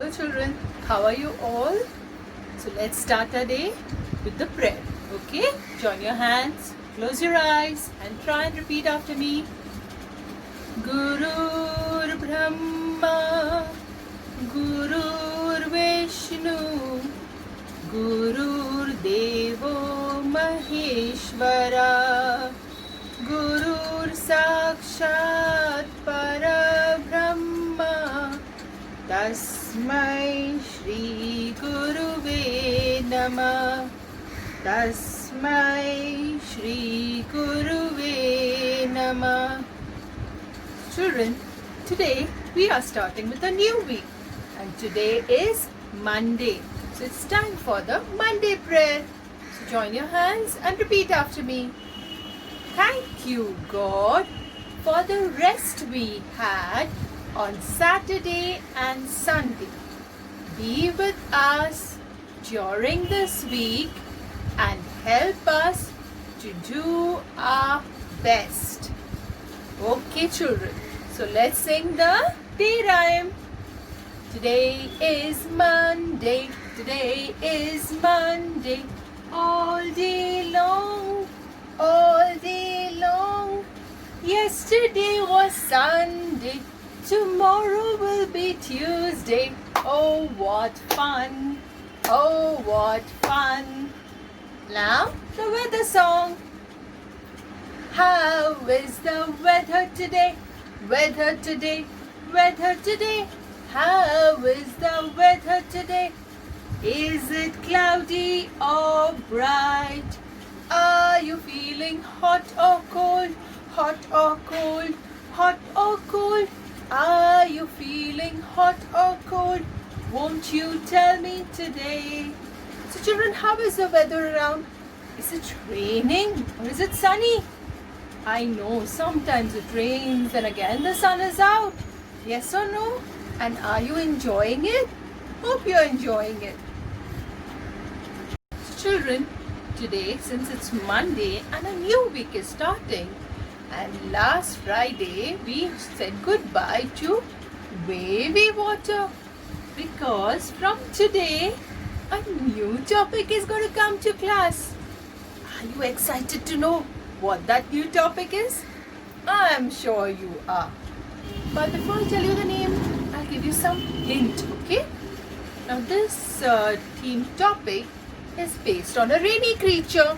Hello children, how are you all? So let's start our day with the prayer. Okay? Join your hands, close your eyes and try and repeat after me. Gurur Brahma, Gurur Vishnu, Gurur Devo Maheshwara, Gurur Sakshat Parabrahma, Tasmai Shri Guruve Namah. Tasmai Shri Guruve Namah. Children, today we are starting with a new week and today is Monday. So it's time for the Monday prayer. So join your hands and repeat after me. Thank you, God, for the rest we had on Saturday and Sunday. Be with us during this week and help us to do our best. Okay, children. So let's sing the day rhyme. Today is Monday. Today is Monday. All day long. All day long. Yesterday was Sunday. Tomorrow will be Tuesday. Oh, what fun! Oh, what fun! Now, the weather song. How is the weather today? Weather today, weather today. How is the weather today? Is it cloudy or bright? Are you feeling hot or cold? Hot or cold? Hot or cold? Are you feeling hot or cold? Won't you tell me today? So children, how is the weather around? Is it raining or is it sunny? I know sometimes it rains and again the sun is out. Yes or no? And are you enjoying it? Hope you're enjoying it. So children, today since it's Monday and a new week is starting, and last Friday we said goodbye to wavy water because from today a new topic is going to come to class. Are you excited to know what that new topic is? I'm sure you are. But before I tell you the name, I'll give you some hint, okay? Now this theme topic is based on a rainy creature.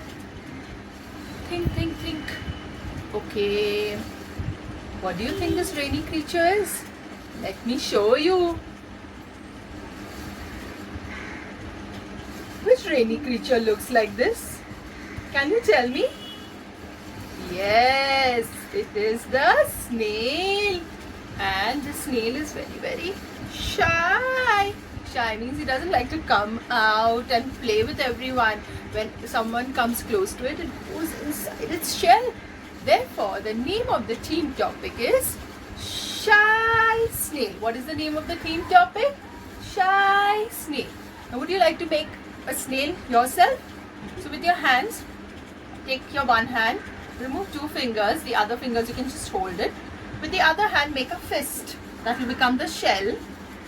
Think, think, think. Okay, what do you think this rainy creature is? Let me show you. Which rainy creature looks like this? Can you tell me? Yes, it is the snail. And the snail is very, very shy. Shy means he doesn't like to come out and play with everyone. When someone comes close to it, it goes inside its shell. Therefore, the name of the theme topic is Shy Snail. What is the name of the theme topic? Shy Snail. Now, would you like to make a snail yourself? So, with your hands, take your one hand, remove two fingers. The other fingers you can just hold it. With the other hand, make a fist. That will become the shell.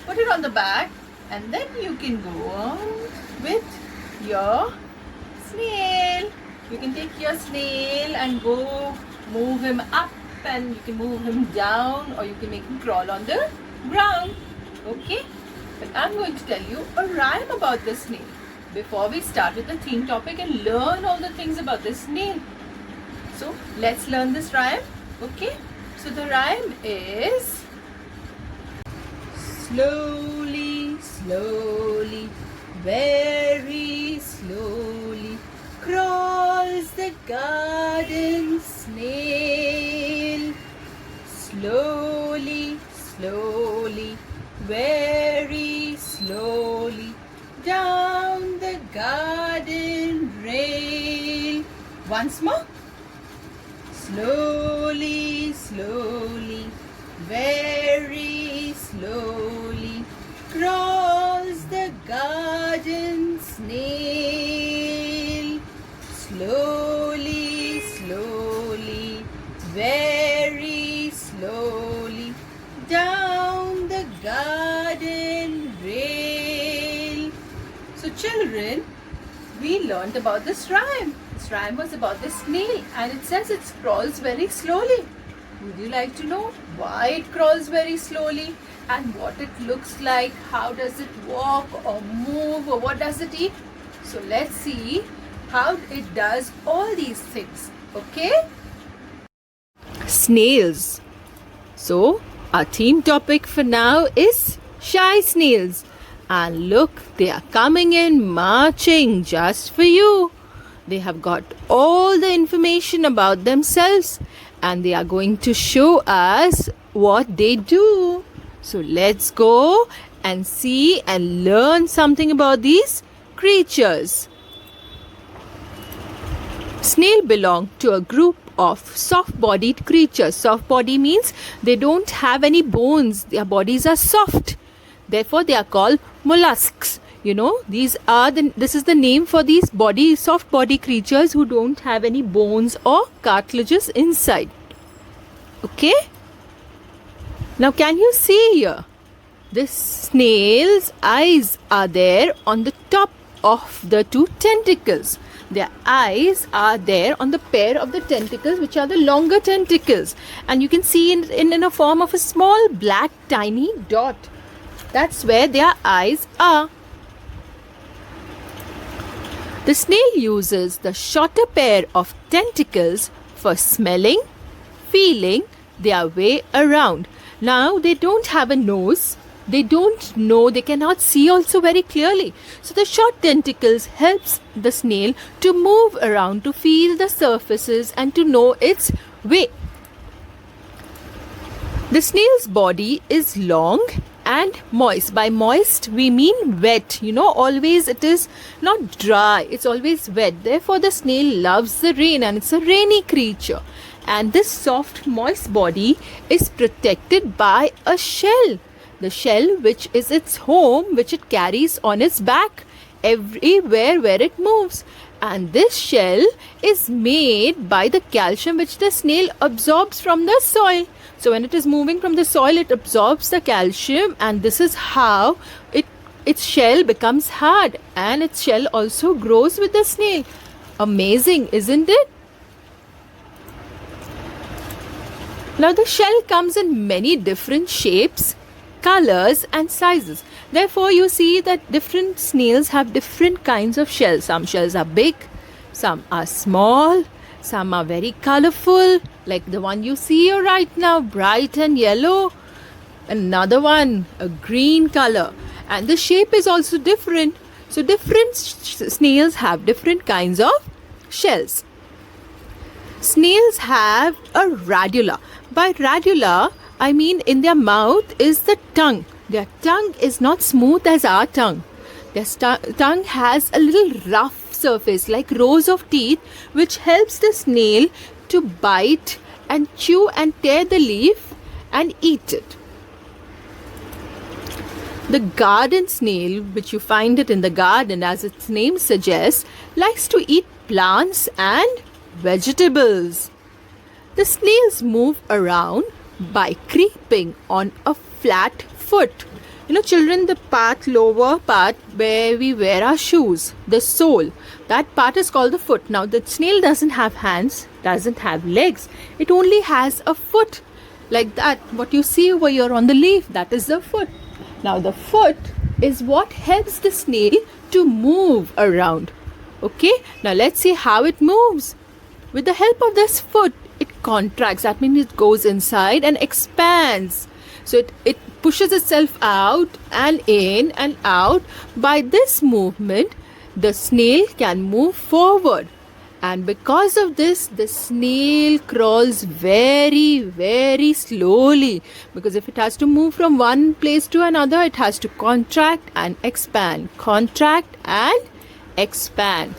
Put it on the back, and then you can go on with your snail. You can take your snail and go move him up, and you can move him down, or you can make him crawl on the ground. Okay? But I'm going to tell you a rhyme about the snail before we start with the theme topic and learn all the things about the snail. So let's learn this rhyme. Okay? So the rhyme is slowly, slowly, very slowly crawls the garden snail. Slowly, slowly, very slowly down the garden rail. Once more. Slowly, slowly, very slowly crawls the garden snail. Slowly, slowly, very slowly down the garden rail. children, we learned about this rhyme. This rhyme was about the snail and it says it crawls very slowly. Would you like to know why it crawls very slowly and what it looks like? How does it walk or move or what does it eat? So let's see how it does all these things. Okay? Snails. So our theme topic for now is shy snails. And look, they are coming in marching just for you. They have got all the information about themselves and they are going to show us what they do. So let's go and see and learn something about these creatures. Snail belong to a group of soft-bodied creatures. Soft body means they don't have any bones. Their bodies are soft. Therefore, they are called mollusks. This is the name for these soft body creatures who don't have any bones or cartilages inside. Okay? Now, can you see here? This snail's eyes are there on the top of the two tentacles. Their eyes are there on the pair of the tentacles, which are the longer tentacles. And you can see in a form of a small black tiny dot. That's where their eyes are. The snail uses the shorter pair of tentacles for smelling, feeling their way around. Now, they don't have a nose. They don't know, they cannot see also very clearly. So the short tentacles helps the snail to move around, to feel the surfaces and to know its way. The snail's body is long and moist. By moist, we mean wet. Always it is not dry. It's always wet. Therefore, the snail loves the rain and it's a rainy creature. And this soft, moist body is protected by a shell. The shell, which is its home, which it carries on its back everywhere where it moves. And this shell is made by the calcium which the snail absorbs from the soil. So when it is moving from the soil, it absorbs the calcium and this is how its shell becomes hard and its shell also grows with the snail. Amazing, isn't it? Now the shell comes in many different shapes, colors and sizes. Therefore, you see that different snails have different kinds of shells. Some shells are big, some are small, some are very colorful, like the one you see here right now, bright and yellow. Another one, a green color. And the shape is also different. So different snails have different kinds of shells. Snails have a radula. By radula, I mean in their mouth is the tongue. Their tongue is not smooth as our tongue. Their tongue has a little rough surface like rows of teeth which helps the snail to bite and chew and tear the leaf and eat it. The garden snail, which you find it in the garden as its name suggests, likes to eat plants and vegetables. The snails move around by creeping on a flat foot. Children, the lower part where we wear our shoes, the sole, that part is called the foot. Now, the snail doesn't have hands, doesn't have legs. It only has a foot like that. What you see over here on the leaf, that is the foot. Now, the foot is what helps the snail to move around. Okay, now let's see how it moves. With the help of this foot, it contracts. That means it goes inside and expands. So it pushes itself out and in and out. By this movement, the snail can move forward. And because of this, the snail crawls very, very slowly. Because if it has to move from one place to another, it has to contract and expand. Contract and expand.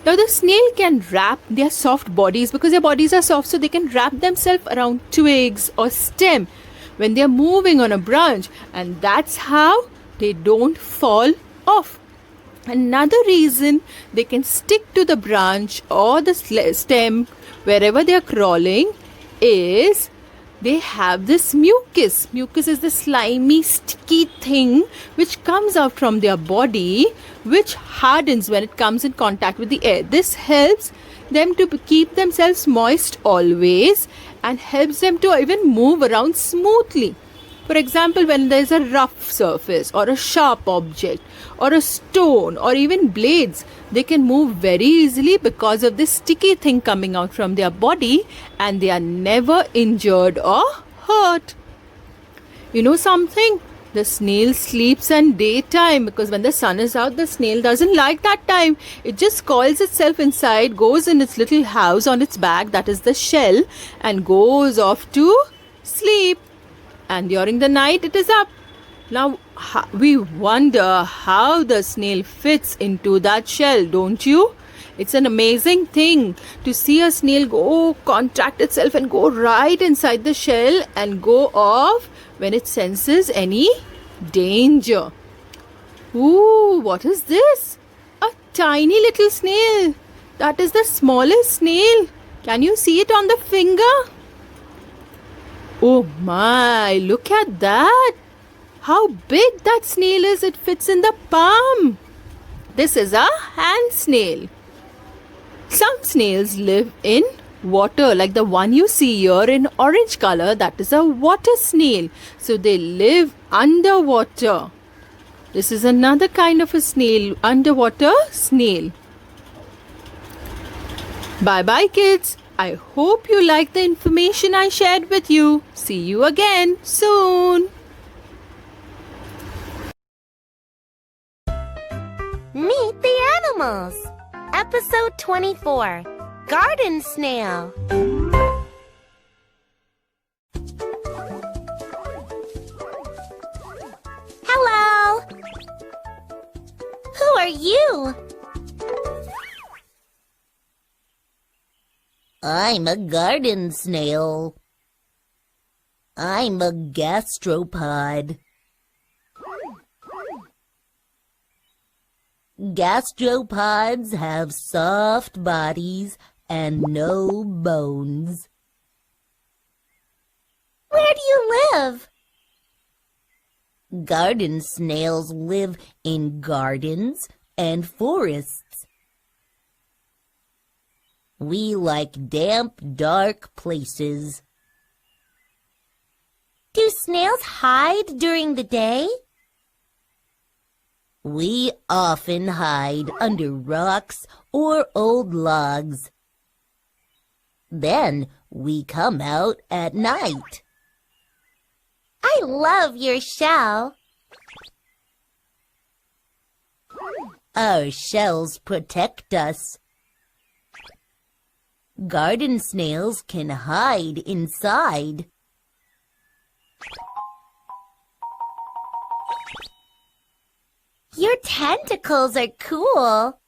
Now the snail can wrap their soft bodies, because their bodies are soft, so they can wrap themselves around twigs or stem when they are moving on a branch, and that's how they don't fall off. Another reason they can stick to the branch or the stem wherever they are crawling is they have this mucus. Mucus is the slimy, sticky thing which comes out from their body, which hardens when it comes in contact with the air. This helps them to keep themselves moist always and helps them to even move around smoothly. For example, when there is a rough surface or a sharp object or a stone or even blades, they can move very easily because of this sticky thing coming out from their body, and they are never injured or hurt. You know something? The snail sleeps at daytime because when the sun is out, the snail doesn't like that time. It just coils itself inside, goes in its little house on its back, that is the shell, and goes off to sleep. And during the night it is up. Now we wonder how the snail fits into that shell, don't you? It's an amazing thing to see a snail go contract itself and go right inside the shell and go off when it senses any danger. Ooh, what is this? A tiny little snail. That is the smallest snail. Can you see it on the finger? Oh my, look at that. How big that snail is. It fits in the palm. This is a hand snail. Some snails live in water, like the one you see here in orange color. That is a water snail. So they live underwater. This is another kind of a snail, underwater snail. Bye bye, kids. I hope you liked the information I shared with you. See you again soon. Meet the Animals. Episode 24. Garden Snail. Hello. Who are you? I'm a garden snail. I'm a gastropod. Gastropods have soft bodies and no bones. Where do you live? Garden snails live in gardens and forests. We like damp, dark places. Do snails hide during the day? We often hide under rocks or old logs. Then we come out at night. I love your shell. Our shells protect us. Garden snails can hide inside. Your tentacles are cool.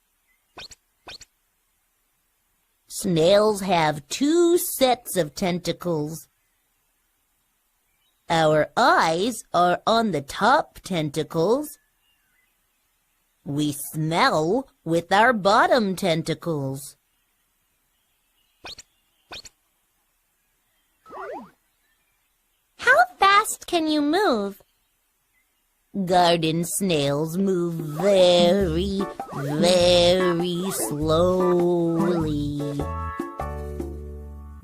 Snails have 2 sets of tentacles. Our eyes are on the top tentacles. We smell with our bottom tentacles. How fast can you move? Garden snails move very, very slowly.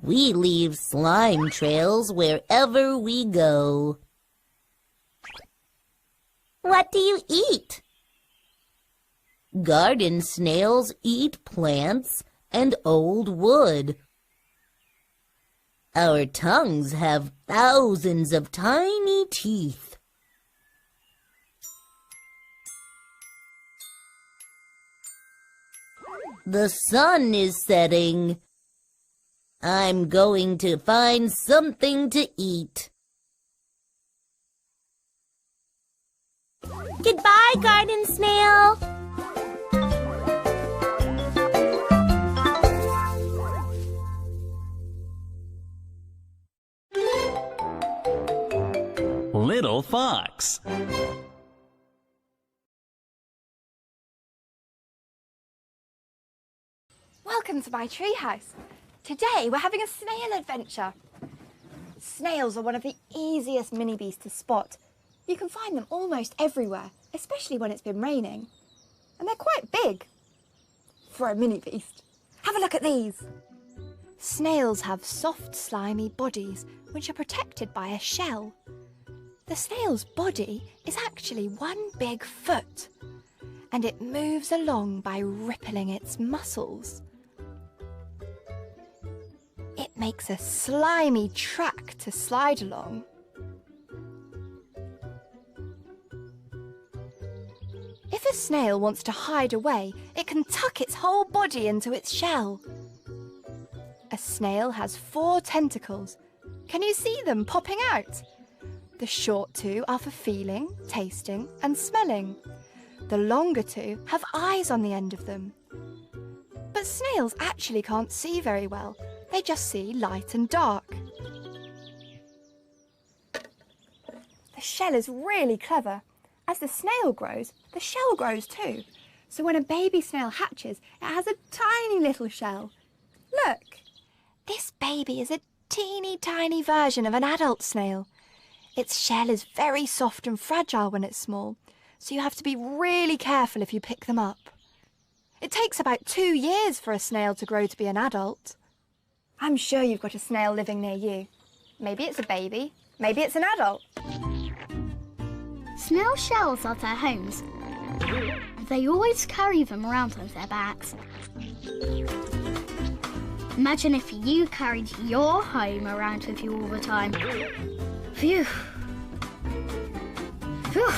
We leave slime trails wherever we go. What do you eat? Garden snails eat plants and old wood. Our tongues have thousands of tiny teeth. The sun is setting. I'm going to find something to eat. Goodbye, garden snail. Little Fox. Welcome to my treehouse. Today we're having a snail adventure. Snails are one of the easiest mini beasts to spot. You can find them almost everywhere, especially when it's been raining. And they're quite big for a mini beast. Have a look at these. Snails have soft, slimy bodies which are protected by a shell. The snail's body is actually one big foot, and it moves along by rippling its muscles. It makes a slimy track to slide along. If a snail wants to hide away, it can tuck its whole body into its shell. A snail has 4 tentacles. Can you see them popping out? The short 2 are for feeling, tasting, and smelling. The longer 2 have eyes on the end of them. But snails actually can't see very well. They just see light and dark. The shell is really clever. As the snail grows, the shell grows too. So when a baby snail hatches, it has a tiny little shell. Look, this baby is a teeny tiny version of an adult snail. Its shell is very soft and fragile when it's small, so you have to be really careful if you pick them up. It takes about 2 years for a snail to grow to be an adult. I'm sure you've got a snail living near you. Maybe it's a baby, maybe it's an adult. Snail shells are their homes. They always carry them around on their backs. Imagine if you carried your home around with you all the time. Phew. Phew.